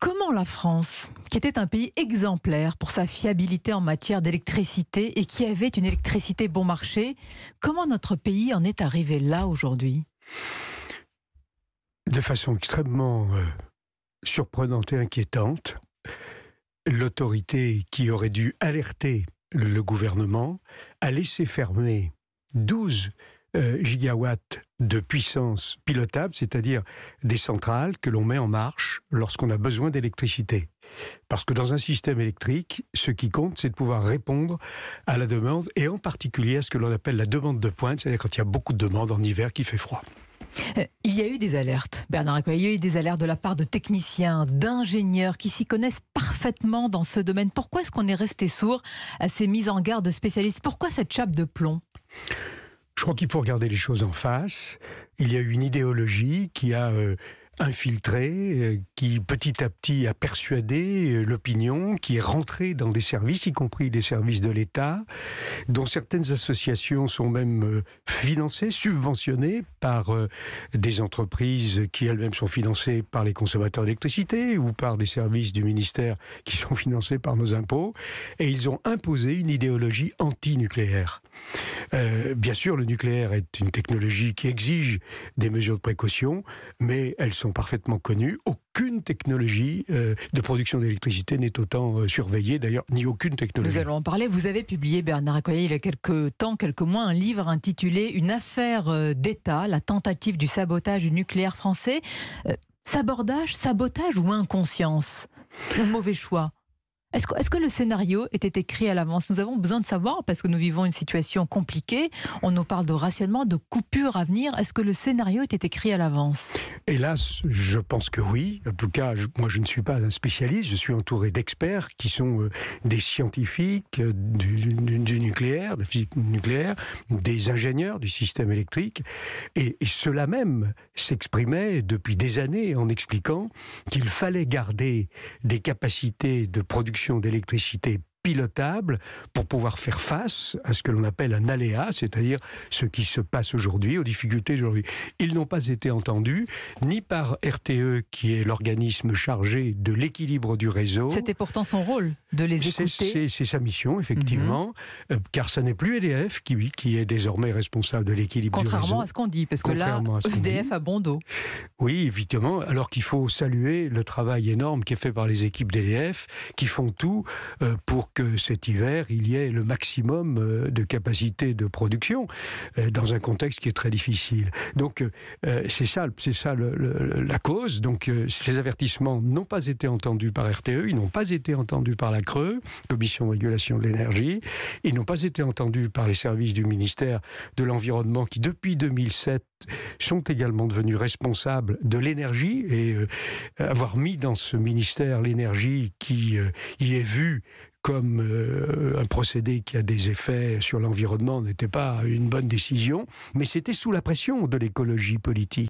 Comment la France, qui était un pays exemplaire pour sa fiabilité en matière d'électricité et qui avait une électricité bon marché, comment notre pays en est arrivé là aujourd'hui? De façon extrêmement surprenante et inquiétante, l'autorité qui aurait dû alerter le gouvernement a laissé fermer 12 gigawatts de puissance pilotable, c'est-à-dire des centrales que l'on met en marche lorsqu'on a besoin d'électricité. Parce que dans un système électrique, ce qui compte, c'est de pouvoir répondre à la demande, et en particulier à ce que l'on appelle la demande de pointe, c'est-à-dire quand il y a beaucoup de demandes en hiver qui fait froid. Il y a eu des alertes, Bernard Accoyer, il y a eu des alertes de la part de techniciens, d'ingénieurs qui s'y connaissent parfaitement dans ce domaine. Pourquoi est-ce qu'on est resté sourd à ces mises en garde de spécialistes? Pourquoi cette chape de plomb? Je crois qu'il faut regarder les choses en face. Il y a eu une idéologie qui a infiltré, qui petit à petit a persuadé l'opinion, qui est rentrée dans des services, y compris les services de l'État, dont certaines associations sont même financées, subventionnées par des entreprises qui elles-mêmes sont financées par les consommateurs d'électricité ou par des services du ministère qui sont financés par nos impôts. Et ils ont imposé une idéologie anti-nucléaire. Bien sûr, le nucléaire est une technologie qui exige des mesures de précaution, mais elles sont parfaitement connues. Aucune technologie de production d'électricité n'est autant surveillée, d'ailleurs, ni aucune technologie. Nous allons en parler. Vous avez publié, Bernard Accoyer, il y a quelques mois, un livre intitulé « Une affaire d'État, la tentative du sabotage du nucléaire français ». Sabotage ou inconscience? Ou mauvais choix? Est-ce que le scénario était écrit à l'avance? Nous avons besoin de savoir, parce que nous vivons une situation compliquée. On nous parle de rationnement, de coupures à venir. Est-ce que le scénario était écrit à l'avance? Hélas, je pense que oui. En tout cas, moi je ne suis pas un spécialiste. Je suis entouré d'experts qui sont des scientifiques du nucléaire, de la physique nucléaire, des ingénieurs du système électrique. Et ceux-là même s'exprimaient depuis des années en expliquant qu'il fallait garder des capacités de production d'électricité pilotable pour pouvoir faire face à ce que l'on appelle un aléa, c'est-à-dire ce qui se passe aujourd'hui, aux difficultés d'aujourd'hui. Ils n'ont pas été entendus, ni par RTE, qui est l'organisme chargé de l'équilibre du réseau. C'était pourtant son rôle de les écouter. C'est sa mission, effectivement, car ça n'est plus EDF qui est désormais responsable de l'équilibre du réseau. Contrairement à ce qu'on dit, parce que là, EDF a bon dos. Oui, évidemment, alors qu'il faut saluer le travail énorme qui est fait par les équipes d'EDF, qui font tout pour que cet hiver, il y ait le maximum de capacité de production dans un contexte qui est très difficile. Donc, c'est ça la cause. Donc, ces avertissements n'ont pas été entendus par RTE, ils n'ont pas été entendus par la CRE, Commission de régulation de l'énergie, ils n'ont pas été entendus par les services du ministère de l'Environnement qui, depuis 2007, sont également devenus responsables de l'énergie et avoir mis dans ce ministère l'énergie qui y est vue comme un procédé qui a des effets sur l'environnement n'était pas une bonne décision, mais c'était sous la pression de l'écologie politique.